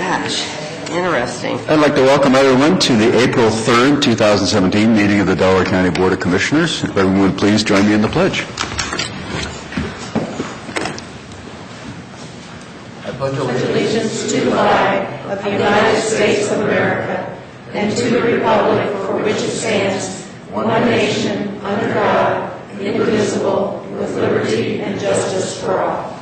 Gosh, interesting. I'd like to welcome everyone to the April 3rd, 2017 meeting of the Delaware County Board of Commissioners. If everyone would please join me in the pledge. I pledge allegiance to the flag of the United States of America and to the republic for which it stands, one nation, under God, indivisible, with liberty and justice for all.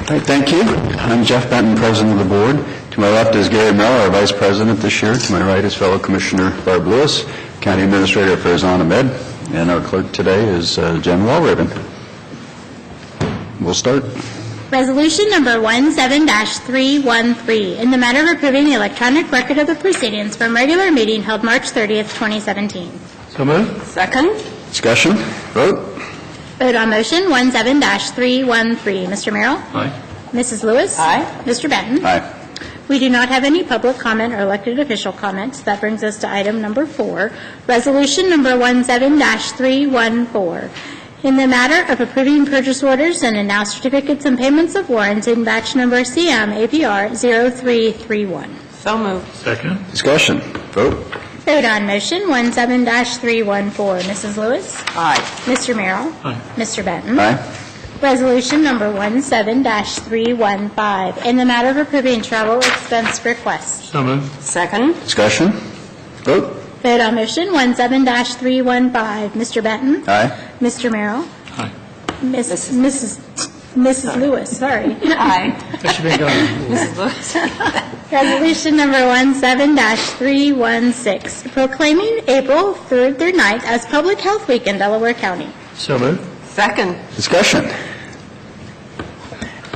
All right, thank you. I'm Jeff Benton, President of the Board. To my left is Gary Merrill, our Vice President this year. To my right is fellow Commissioner Barb Lewis, County Administrator Farzan Ahmed, and our clerk today is Jen Walraven. We'll start. Resolution number 17-313, in the matter of approving the electronic record of the proceedings from regular meeting held March 30th, 2017. So moved. Second? Discussion. Vote. Vote on motion 17-313. Mr. Merrill? Aye. Mrs. Lewis? Aye. Mr. Benton? Aye. We do not have any public comment or elected official comments. That brings us to item number 4, resolution number 17-314. In the matter of approving purchase orders and announced certificates and payments of warrants in batch number CM APR 0331. So moved. Second. Discussion. Vote. Vote on motion 17-314. Mrs. Lewis? Aye. Mr. Merrill? Aye. Mr. Benton? Aye. Resolution number 17-315. In the matter of approving travel expense requests. So moved. Second? Discussion. Vote. Vote on motion 17-315. Mr. Benton? Aye. Mr. Merrill? Aye. Mrs. Lewis, sorry. Aye. That should be going. Mrs. Lewis? Resolution number 17-316, proclaiming April 3rd through 9th as Public Health Week in Delaware County. So moved. Second? Discussion.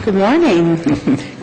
Good morning.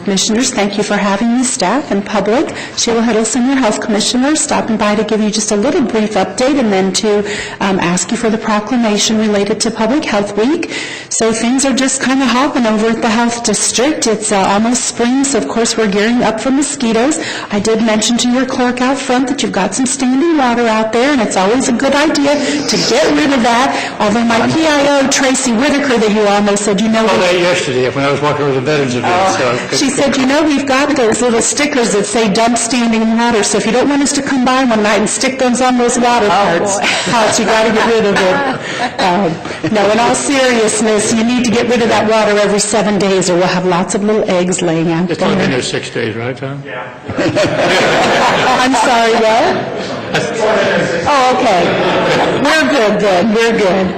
Commissioners, thank you for having me, staff and public. Sheila Hiddleston, your Health Commissioner, stopping by to give you just a little brief update and then to ask you for the proclamation related to Public Health Week. So things are just kind of hopping over at the Health District. It's almost spring, so of course we're gearing up for mosquitoes. I did mention to your clerk out front that you've got some standing water out there, and it's always a good idea to get rid of that. Although my PIO, Tracy Whitaker, that you almost said, you know... Well, that yesterday when I was walking over the Veterans event. She said, you know, we've got those little stickers that say dump standing water, so if you don't want us to come by one night and stick those on those water pots, you got to get rid of it. No, in all seriousness, you need to get rid of that water every 7 days or we'll have lots of little eggs laying out It's only been there 6 days, right, Tom? Yeah. I'm sorry, what? Oh, okay. We're good then. We're good.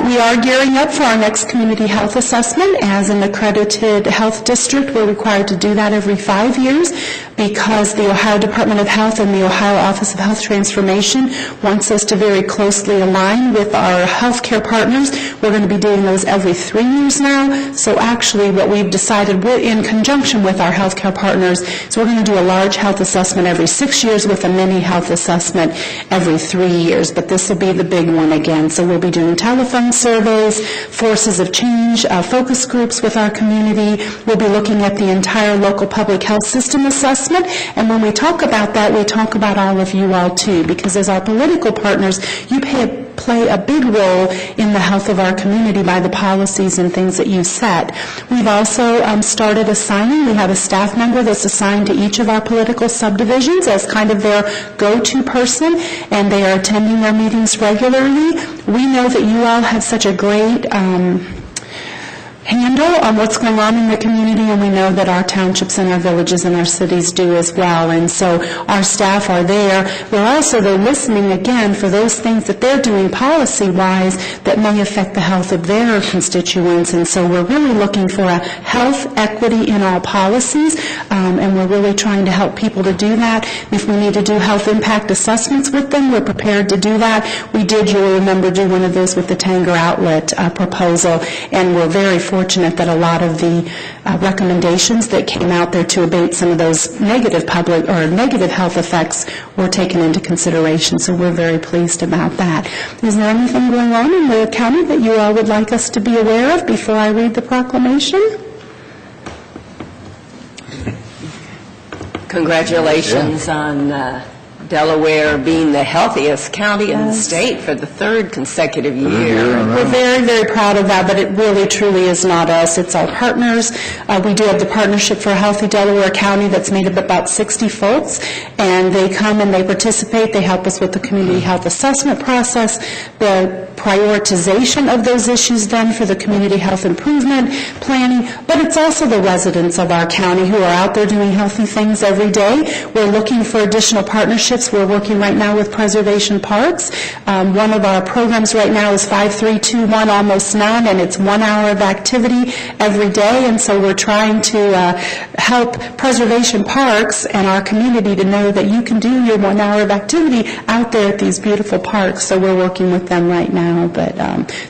We are gearing up for our next community health assessment. As an accredited health district, we're required to do that every 5 years because the Ohio Department of Health and the Ohio Office of Health Transformation wants us to very closely align with our healthcare partners. We're going to be doing those every 3 years now. So actually what we've decided, we're in conjunction with our healthcare partners, so we're going to do a large health assessment every 6 years with a mini health assessment every 3 years. But this will be the big one again. So we'll be doing telephone surveys, forces of change, focus groups with our community. We'll be looking at the entire local public health system assessment. And when we talk about that, we talk about all of you all too, because as our political partners, you play a big role in the health of our community by the policies and things that you set. We've also started assigning. We have a staff member that's assigned to each of our political subdivisions as kind of their go-to person, and they are attending their meetings regularly. We know that you all have such a great handle on what's going on in the community, and we know that our townships and our villages and our cities do as well. And so our staff are there. We're also, though, listening again for those things that they're doing policy-wise that may affect the health of their constituents. And so we're really looking for a health equity in all policies, and we're really trying to help people to do that. If we need to do health impact assessments with them, we're prepared to do that. We did, you'll remember, do one of those with the Tanger Outlet proposal, and we're very fortunate that a lot of the recommendations that came out there to abate some of those negative public or negative health effects were taken into consideration. So we're very pleased about that. Is there anything going on in the county that you all would like us to be aware of before I read the proclamation? Congratulations on Delaware being the healthiest county in the state for the third consecutive year. We're very, very proud of that, but it really, truly is not us. It's our partners. We do have the Partnership for a Healthy Delaware County that's made up about 60 folks, and they come and they participate. They help us with the community health assessment process, the prioritization of those issues then for the community health improvement planning, but it's also the residents of our county who are out there doing healthy things every day. We're looking for additional partnerships. We're working right now with Preservation Parks. One of our programs right now is 5321 Almost None, and it's 1 hour of activity every day, and so we're trying to help Preservation Parks and our community to know that you can do your 1 hour of activity out there at these beautiful parks, so we're working with them right now. But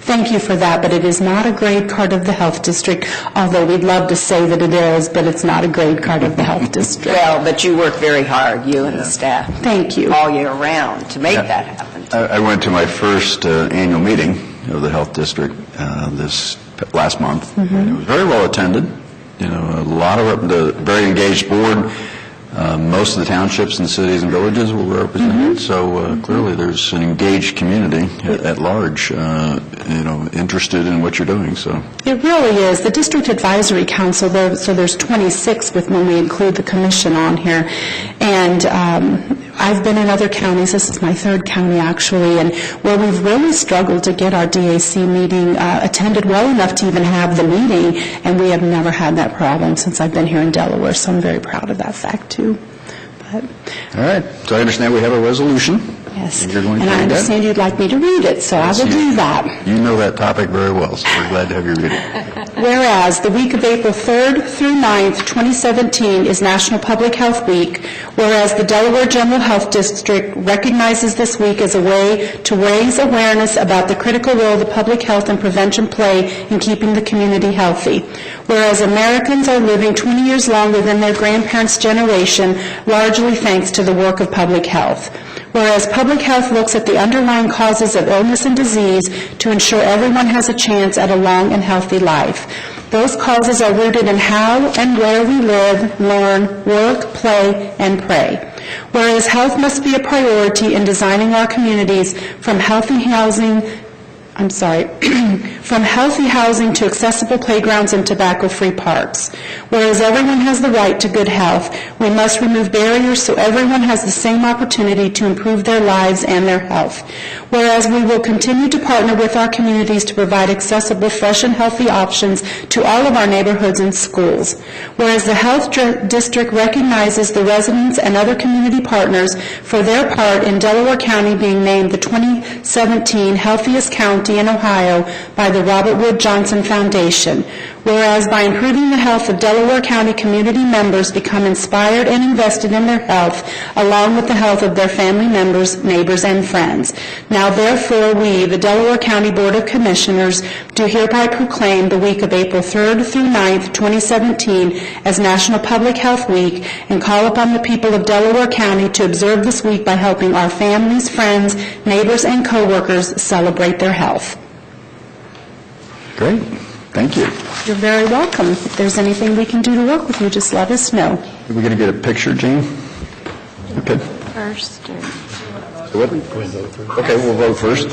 thank you for that, but it is not a grade card of the health district, although we'd love to say that it is, but it's not a grade card of the health district. Well, but you work very hard, you and the staff. Thank you. All year round to make that happen. I went to my first annual meeting of the health district this last month. And it was very well attended. You know, a lot of the very engaged board. Most of the townships and cities and villages were represented, so clearly there's an engaged community at large, interested in what you're doing. So it really is. The District Advisory Council, so there's 26 when we include the commission on here, and I've been in other counties. This is my third county, actually, and where we've really struggled to get our DAC meeting attended well enough to even have the meeting, and we have never had that problem since I've been here in Delaware, so I'm very proud of that fact, too. But, all right. So I understand we have a resolution. yes, And you're going to and I read that? understand you'd like me to read it, so I will do that. You know that topic very well, so we're glad to have you read it. Whereas the week of April 3rd through 9th, 2017 is National Public Health Week, whereas the Delaware General Health District recognizes this week as a way to raise awareness about the critical role that public health and prevention play in keeping the community healthy. Whereas Americans are living 20 years longer than their grandparents' generation, largely thanks to the work of public health. Whereas public health looks at the underlying causes of illness and disease to ensure everyone has a chance at a long and healthy life. Those causes are rooted in how and where we live, learn, work, play, and pray. Whereas health must be a priority in designing our communities from healthy housing to accessible playgrounds and tobacco-free parks. Whereas everyone has the right to good health, we must remove barriers so everyone has the same opportunity to improve their lives and their health. Whereas we will continue to partner with our communities to provide accessible, fresh, and healthy options to all of our neighborhoods and schools. Whereas the Health District recognizes the residents and other community partners for their part in Delaware County being named the 2017 Healthiest County in Ohio by the Robert Wood Johnson Foundation. Whereas by improving the health of Delaware County community members become inspired and invested in their health, along with the health of their family members, neighbors, and friends. Now therefore we, the Delaware County Board of Commissioners, do hereby proclaim the week of April 3rd through 9th, 2017 as National Public Health Week and call upon the people of Delaware County to observe this week by helping our families, friends, neighbors, and coworkers celebrate their health. Great. Thank you. You're very welcome. If there's anything we can do to work with you, just let us know. Are we going to get a picture, Jean? Okay. First, Okay, we'll vote first.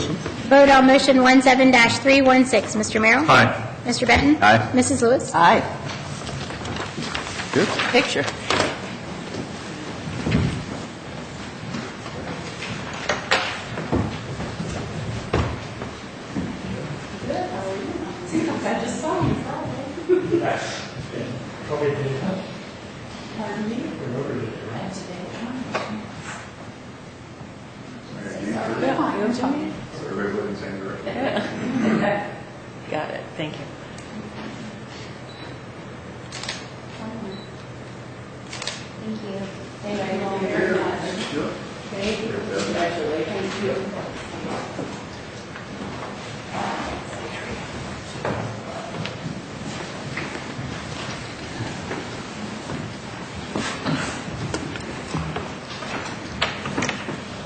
Vote on motion 17-316. Mr. Merrill? Aye. Mr. Benton? Aye. Mrs. Lewis? aye. Good. Picture. Got it. Thank you.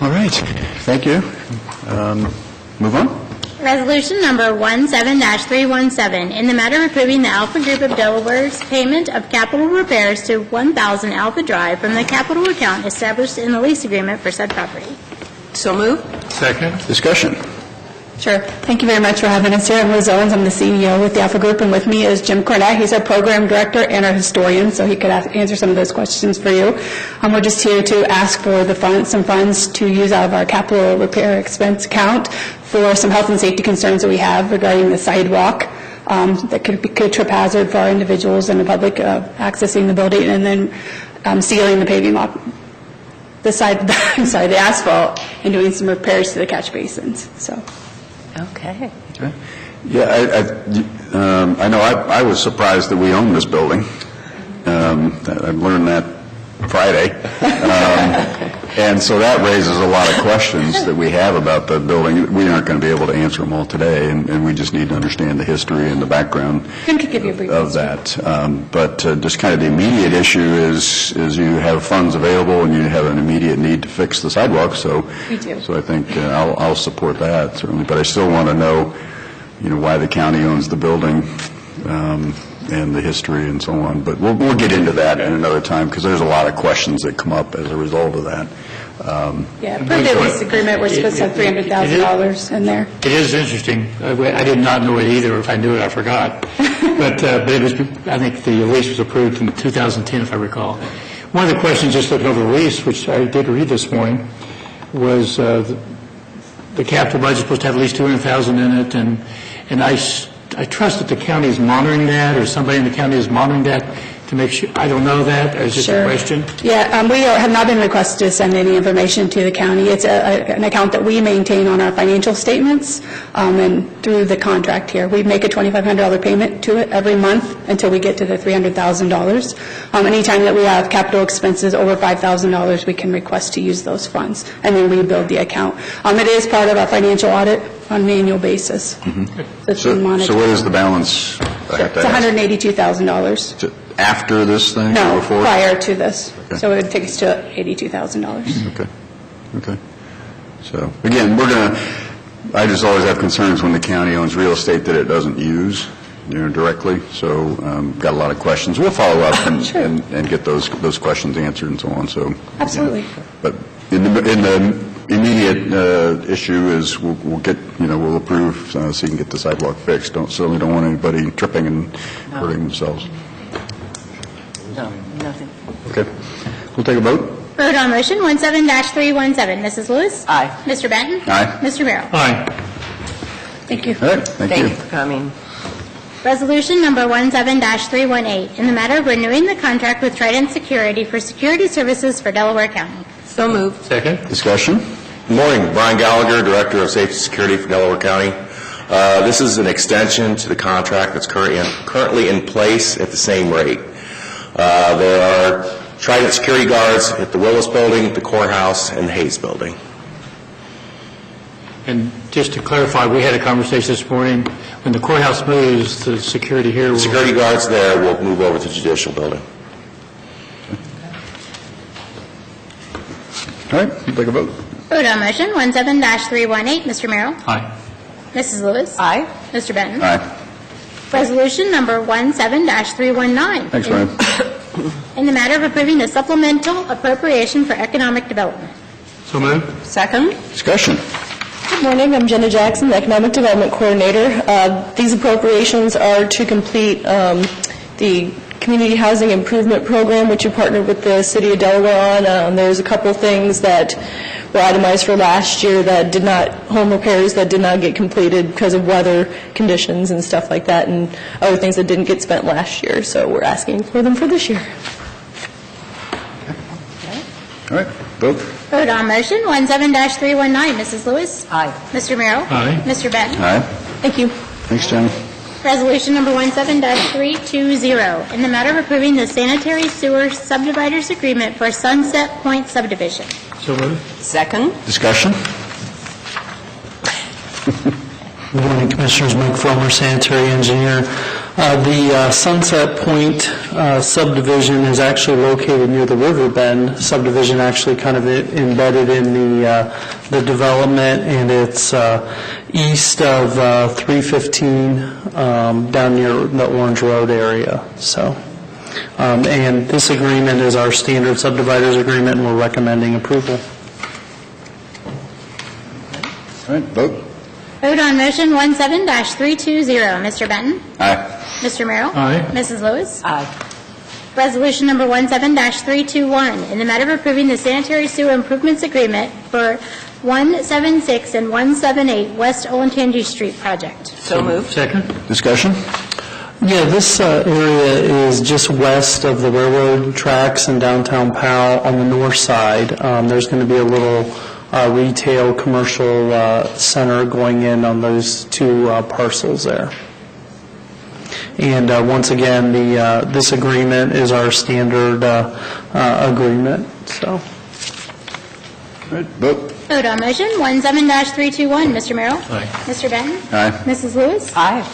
All right. Thank you. Move on. Resolution number 17-317, in the matter of approving the Alpha Group of Delaware's payment of capital repairs to 1,000 Alpha Drive from the capital account established in the lease agreement for said property. So moved. Second. Discussion. Sure. Thank you very much for having us here. I'm Liz Owens. I'm the CEO with the Alpha Group, and with me is Jim Cornett. He's our program director and our historian, so he could answer some of those questions for you. We're just here to ask for some funds to use out of our capital repair expense account for some health and safety concerns that we have regarding the sidewalk that could be a trip hazard for our individuals and the public accessing the building, and then sealing the paving lot, the asphalt, and doing some repairs to the catch basins. So. Okay. Yeah, I know I was surprised that we own this building. I learned that Friday. And so that raises a lot of questions that we have about the building. We aren't going to be able to answer them all today, and we just need to understand the history and the background of that. But just kind of the immediate issue is you have funds available and you have an immediate need to fix the sidewalk. So We do. So I think I'll support that, certainly. But I still want to know, why the county owns the building and the history and so on. But we'll get into that at another time, because there's a lot of questions that come up as a result of that. Yeah, per the lease agreement, we're supposed to have $300,000 in there. It is interesting. I did not know it either. If I knew it, I forgot. But it was, I think the lease was approved in 2010, if I recall. One of the questions, just looking over the lease, which I did read this morning, was the capital budget is supposed to have at least $200,000 in it, and I trust that the county is monitoring that, or somebody in the county is monitoring that to make sure. I don't know that. It's just a question. Yeah, we have not been requested to send any information to the county. It's an account that we maintain on our financial statements and through the contract here. We make a $2,500 payment to it every month until we get to the $300,000. Anytime that we have capital expenses over $5,000, we can request to use those funds and then rebuild the account. It is part of our financial audit on an annual basis. It's been monitored. So what is the balance? It's $182,000. After this thing? No, or before? prior to this. Okay. So it would take us to $82,000. Okay. So, again, I just always have concerns when the county owns real estate that it doesn't use, directly. So, got a lot of questions. We'll follow up and get those questions answered and so on. So, Absolutely. But in the immediate issue is we'll get, we'll approve so you can get the sidewalk fixed. Certainly don't want anybody tripping and hurting themselves. No, nothing. Okay. We'll take a vote. Vote on motion 17-317. Mrs. Lewis? Aye. Mr. Benton? Aye. Mr. Merrill? Aye. Thank you. All right. Thank Thank you. you for coming. Resolution number 17-318, in the matter of renewing the contract with Trident Security for security services for Delaware County. So moved. Second. Discussion? Good morning. Brian Gallagher, Director of Safety and Security for Delaware County. This is an extension to the contract that's currently in place at the same rate. There are Trident security guards at the Willis Building, the courthouse, and the Hayes Building. And just to clarify, we had a conversation this morning. When the courthouse moves, the security here will... The security guards there will move over to the Judicial Building. All right. We'll take a vote. Vote on motion 17-318. Mr. Merrill? Aye. Mrs. Lewis? Aye. Mr. Benton? Aye. Resolution number 17-319. Thanks, Ryan. In the matter of approving the supplemental appropriation for economic development. So moved. Second. Discussion? Good morning. I'm Jenna Jackson, the Economic Development Coordinator. These appropriations are to complete the Community Housing Improvement Program, which you partnered with the City of Delaware on. There's a couple things that were itemized for last year that did not, home repairs that did not get completed because of weather conditions and stuff like that, and other things that didn't get spent last year. So we're asking for them for this year. All right. Vote. Vote on motion 17-319. Mrs. Lewis? Aye. Mr. Merrill? Aye. Mr. Benton? Aye. Thank you. Thanks, Jenny. Resolution number 17-320, in the matter of approving the sanitary sewer subdividers agreement for Sunset Point subdivision. So moved. Second. Discussion? Good morning, Commissioners. Mike Fulmer, sanitary engineer. The Sunset Point subdivision is actually located near the River Bend subdivision, actually kind of embedded in the development, and it's east of 315 down near the Orange Road area. So, and this agreement is our standard subdividers agreement, and we're recommending approval. All right, vote. Vote on motion 17-320. Mr. Benton? Aye. Mr. Merrill? Aye. Mrs. Lewis? Aye. Resolution number 17-321, in the matter of approving the sanitary sewer improvements agreement for 176 and 178 West Olentangy Street project. So moved. Second? Discussion? Yeah, this area is just west of the railroad tracks in downtown Powell on the north side. There's going to be a little retail commercial center going in on those two parcels there. And once again, this agreement is our standard agreement. So, All right, vote. Vote on motion 17-321. Mr. Merrill? Aye. Mr. Benton? Aye. Mrs. Lewis? Aye.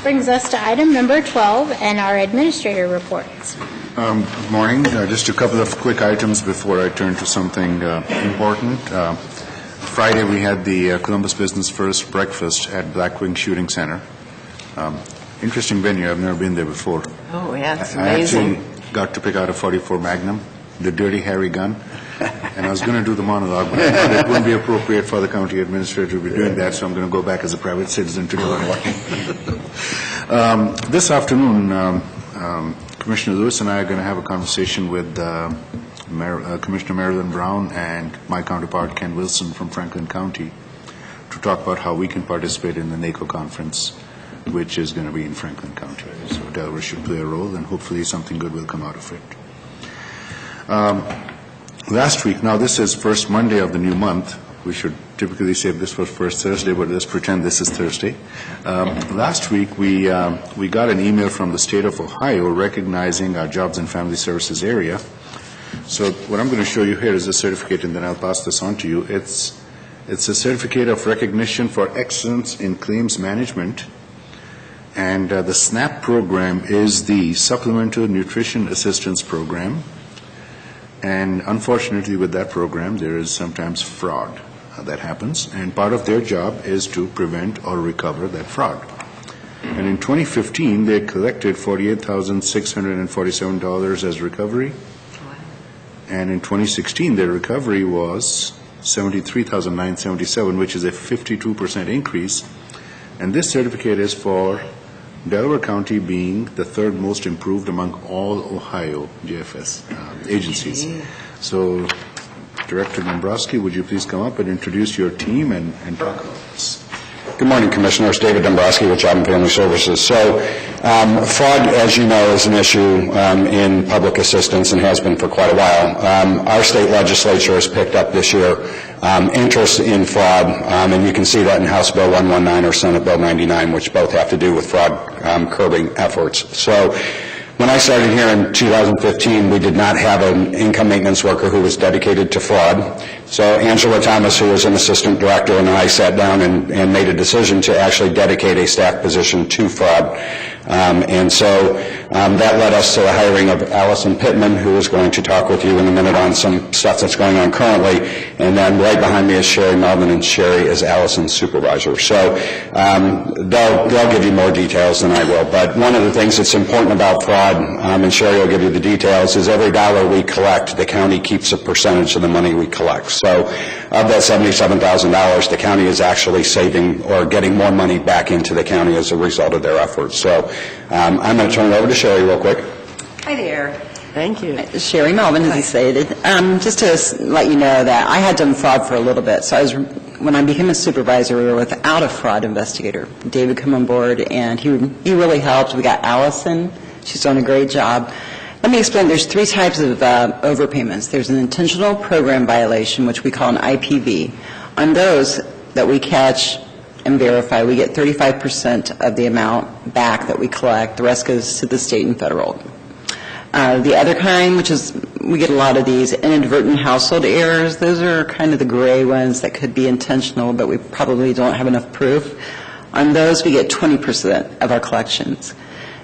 Brings us to item number 12 and our administrator reports. Good morning. Just a couple of quick items before I turn to something important. Friday, we had the Columbus Business First breakfast at Blackwing Shooting Center. Interesting venue. I've never been there before. Oh, yeah, it's I amazing. actually got to pick out a .44 Magnum, the Dirty Harry gun, and I was going to do the monologue, but I thought it wouldn't be appropriate for the county administrator to be doing that, so I'm going to go back as a private citizen to do it. This afternoon, Commissioner Lewis and I are going to have a conversation with Commissioner Marilyn Brown and my counterpart Ken Wilson from Franklin County to talk about how we can participate in the NACO conference, which is going to be in Franklin County. So Delaware should play a role, and hopefully something good will come out of it. Last week, now this is first Monday of the new month. We should typically say this was first Thursday, but let's pretend this is Thursday. Last week, we got an email from the state of Ohio recognizing our Jobs and Family Services area. So what I'm going to show you here is a certificate, and then I'll pass this on to you. It's a certificate of recognition for excellence in claims management. And the SNAP program is the Supplemental Nutrition Assistance Program. And unfortunately, with that program, there is sometimes fraud that happens. And part of their job is to prevent or recover that fraud. And in 2015, they collected $48,647 as recovery. And in 2016, their recovery was $73,977, which is a 52% increase. And this certificate is for Delaware County being the third most improved among all Ohio JFS agencies. So, Director Dombrowski, would you please come up and introduce your team and talk about this? Good morning, Commissioners. David Dombrowski with Job and Family Services. So, fraud, as you know, is an issue in public assistance and has been for quite a while. Our state legislature has picked up this year interest in fraud, and you can see that in House Bill 119 or Senate Bill 99, which both have to do with fraud curbing efforts. So, when I started here in 2015, we did not have an income maintenance worker who was dedicated to fraud. So Angela Thomas, who was an assistant director, and I sat down and made a decision to actually dedicate a staff position to fraud. And so that led us to the hiring of Allison Pittman, who is going to talk with you in a minute on some stuff that's going on currently. And then right behind me is Sherry Melvin, and Sherry is Allison's supervisor. So they'll give you more details than I will. But one of the things that's important about fraud, and Sherry will give you the details, is every dollar we collect, the county keeps a percentage of the money we collect. So of that $77,000, the county is actually saving or getting more money back into the county as a result of their efforts. So I'm going to turn it over to Sherry real quick. Hi there. Thank you. Sherry Melvin, as he stated. Just to let you know that I had done fraud for a little bit. So when I became a supervisor, we were without a fraud investigator. David came on board, and he really helped. We got Allison. She's done a great job. Let me explain. There's three types of overpayments. There's an intentional program violation, which we call an IPV. On those that we catch and verify, we get 35% of the amount back that we collect. The rest goes to the state and federal. The other kind, which is, we get a lot of these inadvertent household errors. Those are kind of the gray ones that could be intentional, but we probably don't have enough proof. On those, we get 20% of our collections.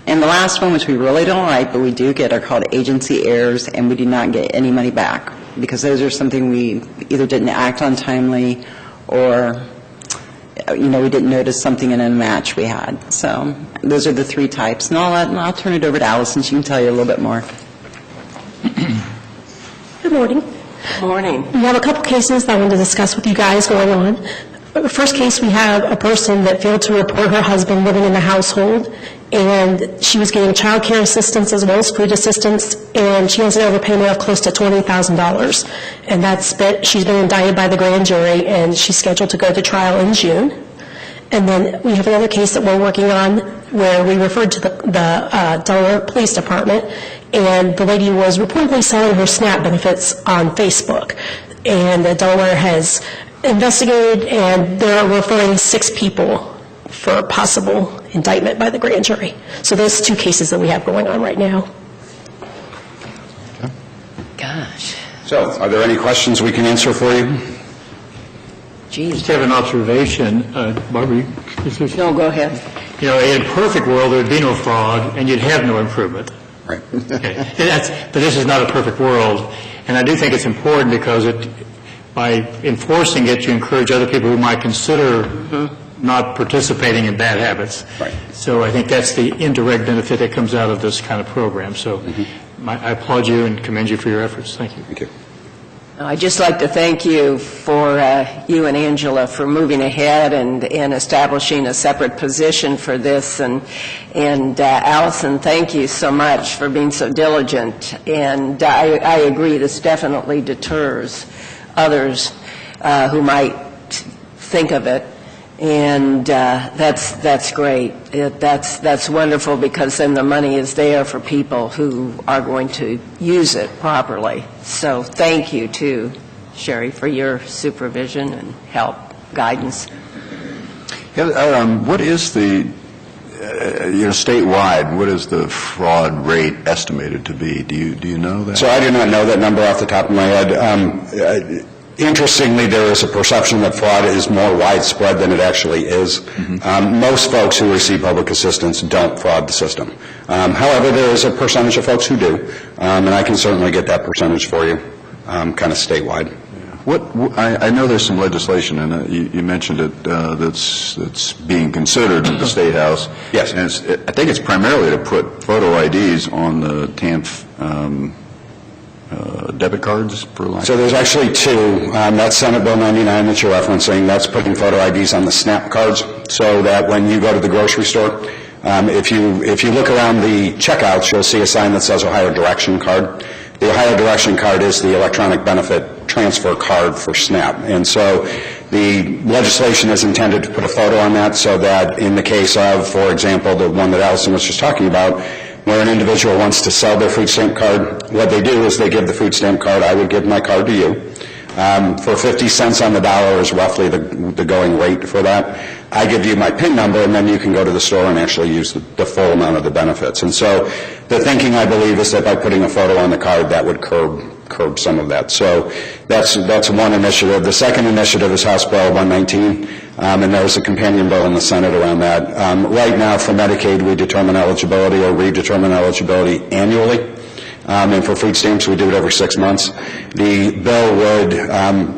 And the last one, which we really don't like, but we do get, are called agency errors, and we do not get any money back, because those are something we either didn't act on timely, or, we didn't notice something in a match we had. So those are the three types. And I'll turn it over to Allison. She can tell you a little bit more. Good morning. Morning. We have a couple cases that I wanted to discuss with you guys going on. The first case, we have a person that failed to report her husband living in the household, and she was getting child care assistance as well as food assistance, and she has an overpayment of close to $20,000. And she's been indicted by the grand jury, and she's scheduled to go to trial in June. And then we have another case that we're working on where we referred to the Delaware Police Department, and the lady was reportedly selling her SNAP benefits on Facebook. And Delaware has investigated, and they're referring 6 people for possible indictment by the grand jury. So those 2 cases that we have going on right now. Gosh. So, are there any questions we can answer for you? Just have an observation, Barbara. No, go ahead. In a perfect world, there would be no fraud, and you'd have no improvement. Right. Okay. But this is not a perfect world, and I do think it's important because by enforcing it, you encourage other people who might consider not participating in bad habits. Right. So I think that's the indirect benefit that comes out of this kind of program. So I applaud you and commend you for your efforts. Thank you. Thank you. I'd just like to thank you for you and Angela for moving ahead and establishing a separate position for this. And Allison, thank you so much for being so diligent. And I agree, this definitely deters others who might think of it. And that's great. That's wonderful, because then the money is there for people who are going to use it properly. So thank you, too, Sherry, for your supervision and help, guidance. What is the, statewide, what is the fraud rate estimated to be? Do you know that? So I do not know that number off the top of my head. Interestingly, there is a perception that fraud is more widespread than it actually is. Most folks who receive public assistance don't fraud the system. However, there is a percentage of folks who do, and I can certainly get that percentage for you, kind of statewide. I know there's some legislation, and you mentioned it, that's being considered in the State House. Yes. And I think it's primarily to put photo IDs on the TANF debit cards, for lack. So there's actually 2. That's Senate Bill 99 that you're referencing. That's putting photo IDs on the SNAP cards, so that when you go to the grocery store, if you look around the checkouts, you'll see a sign that says Ohio Direction Card. The Ohio Direction Card is the electronic benefit transfer card for SNAP. And so the legislation is intended to put a photo on that, so that in the case of, for example, the one that Allison was just talking about, where an individual wants to sell their food stamp card, what they do is they give the food stamp card. I would give my card to you. For 50 cents on the dollar is roughly the going rate for that. I give you my PIN number, and then you can go to the store and actually use the full amount of the benefits. And so the thinking, I believe, is that by putting a photo on the card, that would curb some of that. So that's one initiative. The second initiative is House Bill 119, and there's a companion bill in the Senate around that. Right now, for Medicaid, we determine eligibility or redetermine eligibility annually. And for food stamps, we do it every 6 months. The bill would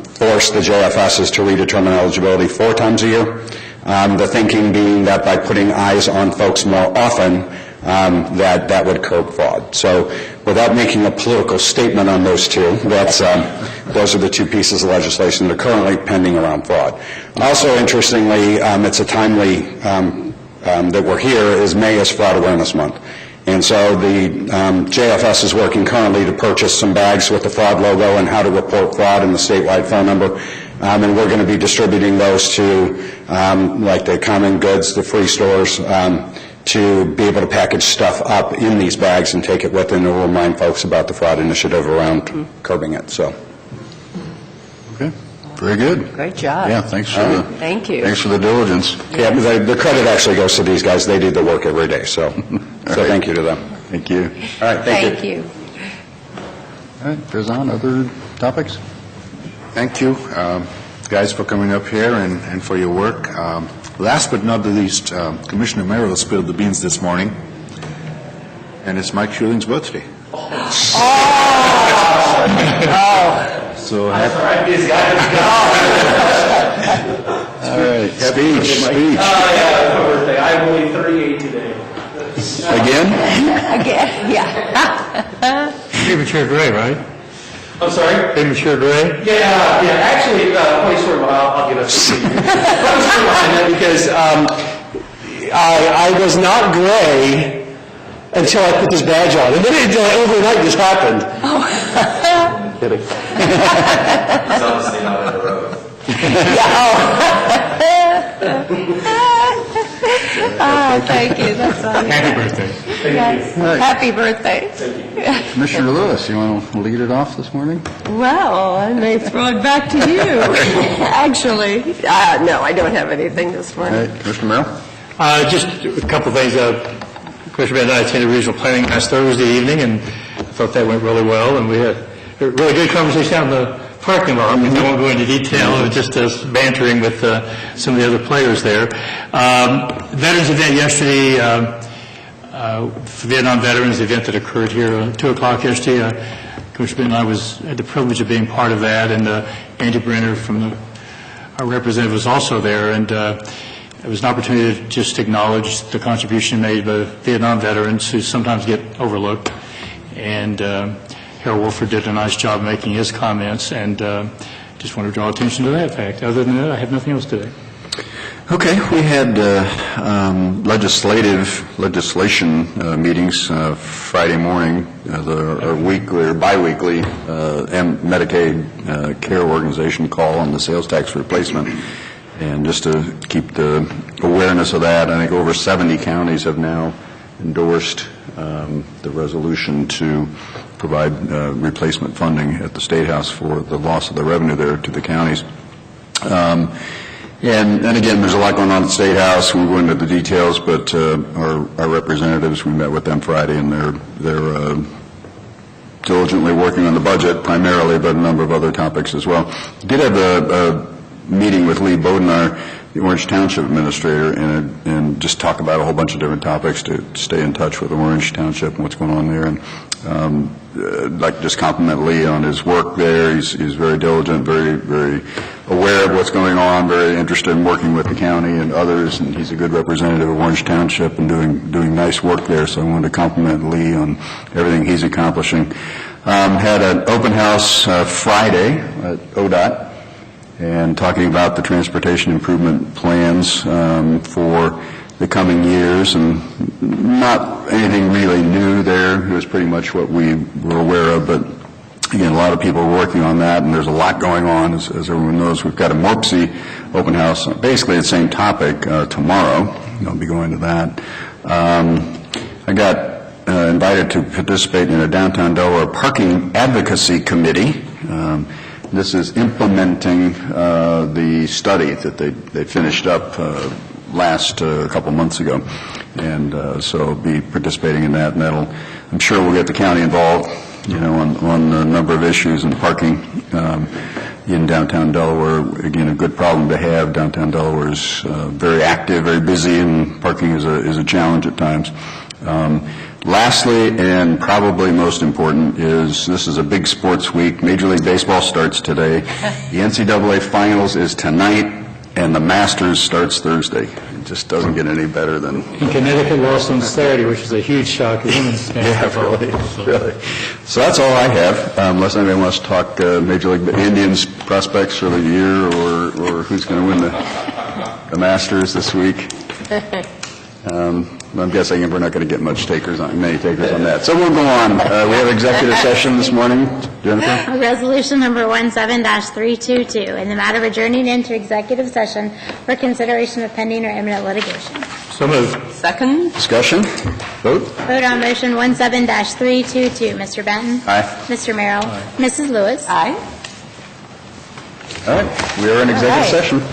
force the JFSs to redetermine eligibility 4 times a year. The thinking being that by putting eyes on folks more often, that would curb fraud. So without making a political statement on those 2, those are the 2 pieces of legislation that are currently pending around fraud. Also, interestingly, it's a timely that we're here, is May is Fraud Awareness Month. And so the JFS is working currently to purchase some bags with the fraud logo and how to report fraud and the statewide phone number. And we're going to be distributing those to like the common goods, the free stores, to be able to package stuff up in these bags and take it with, and we'll remind folks about the fraud initiative around curbing it. So. Okay. Very good. Great job. Yeah, thanks Thank you. Thanks for the diligence. Yeah, the credit actually goes to these guys. They do the work every day. So thank you to them. Thank you. All right, thank you. All right, goes on. Other topics? Thank you, guys, for coming up here and for your work. Last but not the least, Commissioner Merrill spilled the beans this morning, and it's Mike Schuling's birthday. So happy. All right, speech. Yeah, my birthday. I'm only 38 today. Again? Again, yeah. Premature gray, right? I'm sorry? Premature gray? Yeah. Actually, funny story. I'll give it to you. Funny story behind that because I was not gray until I put this badge on, and then overnight this happened. Kidding. It's obviously not on the road. Oh, thank you, that's funny. Happy birthday. Yes. Happy birthday. Commissioner Lewis, you want to lead it off this morning? Well, I may throw it back to you, actually. No, I don't have anything this All morning. right, Commissioner Merrill? Just a couple of things. Commissioner Bennett and I attended regional planning last Thursday evening, and I thought that went really well, and we had a really good conversation out in the parking lot. I won't go into detail, it was just us bantering with some of the other players there. Veterans event yesterday, for Vietnam veterans, the event that occurred here at 2 o'clock yesterday. Commissioner Bennett and I had the privilege of being part of that, and Andy Brenner from our representative was also there, and it was an opportunity to just acknowledge the contribution made by Vietnam veterans who sometimes get overlooked. And Harold Wolford did a nice job making his comments, and just want to draw attention to that fact. Other than that, I have nothing else today. Okay, we had legislation meetings Friday morning, our weekly or biweekly Medicaid care organization call on the sales tax replacement. And just to keep the awareness of that, I think over 70 counties have now endorsed the resolution to provide replacement funding at the State House for the loss of the revenue there to the counties. And again, there's a lot going on at the State House. We won't go into the details, but our representatives, we met with them Friday, and they're diligently working on the budget primarily, but a number of other topics as well. Did have a meeting with Lee Bodnar, the Orange Township Administrator, and just talk about a whole bunch of different topics to stay in touch with Orange Township and what's going on there. And I'd like to just compliment Lee on his work there. He's very diligent, very, very aware of what's going on, very interested in working with the county and others, and he's a good representative of Orange Township and doing nice work there. So I wanted to compliment Lee on everything he's accomplishing. Had an open house Friday at ODOT, and talking about the transportation improvement plans for the coming years, and not anything really new there. It was pretty much what we were aware of, but again, a lot of people are working on that, and there's a lot going on. As everyone knows, we've got a Morpsey open house, basically the same topic, tomorrow. I'll be going to that. I got invited to participate in a downtown Delaware parking advocacy committee. This is implementing the study that they finished up last a couple months ago, and so I'll be participating in that, and I'm sure we'll get the county involved, on a number of issues in parking in downtown Delaware. Again, a good problem to have. Downtown Delaware is very active, very busy, and parking is a challenge at times. Lastly, and probably most important, is this is a big sports week. Major League Baseball starts today. The NCAA Finals is tonight, and the Masters starts Thursday. It just doesn't get any better than... And Connecticut lost on Saturday, which is a huge shock. Really. So that's all I have, unless anybody wants to talk Major League Indians prospects for the year, or who's going to win the Masters this week. I'm guessing we're not going to get many takers on that. So we'll go on. We have executive session this morning. Jennifer? Resolution number 17-322, in the matter of adjourning into executive session for consideration of pending or imminent litigation. So moved. Second? Discussion? Vote? Vote on motion 17-322. Mr. Benton? Aye. Mr. Merrill? Mrs. Lewis? Aye. All right. We are in executive session.